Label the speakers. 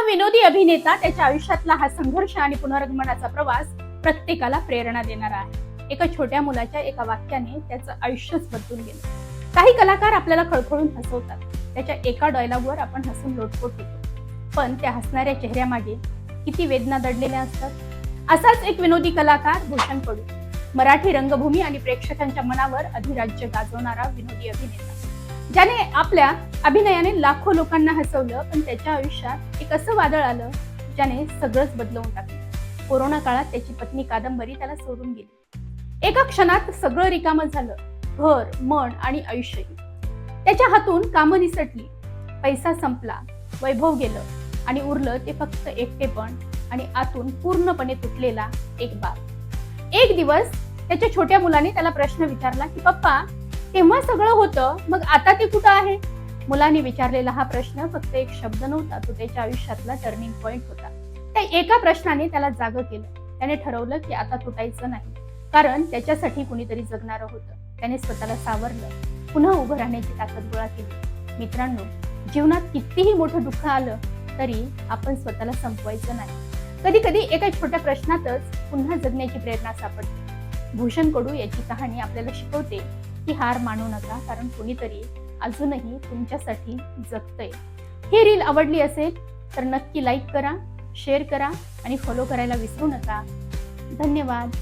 Speaker 1: हा विनोदी अभिनेता त्याच्या आयुष्यातला हा संघर्ष आणि पुनर्गमनाचा प्रवास प्रत्येकाला प्रेरणा देणारा आहे। एका छोट्या मुलाच्या एका वाक्याने त्याचं आयुष्यच बदलून गेलं। काही कलाकार आपल्याला खळखळून हसवतात, त्याच्या एका डायलॉगवर आपण हसून लोटपोट होतो, पण त्या हसणाऱ्या चेहऱ्यामागे किती वेदना दडलेल्या असतात। असाच एक विनोदी कलाकार भूषण कडू, मराठी रंगभूमी आणि प्रेक्षकांच्या मनावर अधिराज्य गाजवणारा विनोदी अभिनेता, ज्याने आपल्या अभिनयाने लाखो लोकांना हसवलं, पण त्याच्या आयुष्यात एक असं वादळ आलं ज्याने सगळंच बदलवून टाकलं। कोरोना काळात त्याची पत्नी कादंबरी त्याला सोडून गेली। एका क्षणात सगळं रिकामं झालं, घर, मन आणि आयुष्यही। त्याच्या हातून कामं निसटली, पैसा संपला, वैभव गेलं आणि उरलं ते फक्त एकटेपण आणि आतून पूर्णपणे तुटलेला एक बाप। एक दिवस त्याच्या छोट्या मुलाने त्याला प्रश्न विचारला की पप्पा, तेव्हा सगळं होतं, मग आता ते कुठं आहे? मुलाने विचारलेला हा प्रश्न फक्त एक शब्द नव्हता, तो त्याच्या आयुष्यातला टर्निंग पॉइंट होता। त्या एका प्रश्नाने त्याला जागं केलं। त्याने ठरवलं की आता तुटायचं नाही, कारण त्याच्यासाठी कुणीतरी जगणारं होतं। त्याने स्वतःला सावरलं, पुन्हा उभं राहण्याची ताकद गोळा केली। मित्रांनो, जीवनात कितीही मोठं दुःख आलं तरी आपण स्वतःला संपवायचं नाही। कधी कधी एका छोट्या प्रश्नातच पुन्हा जगण्याची प्रेरणा सापडते। भूषण कडू याची कहाणी आपल्याला शिकवते की हार मानू नका, कारण कुणीतरी अजूनही तुमच्यासाठी जगतंय। ही रील आवडली असेल तर नक्की लाईक करा, शेअर करा आणि फॉलो करायला विसरू नका। धन्यवाद।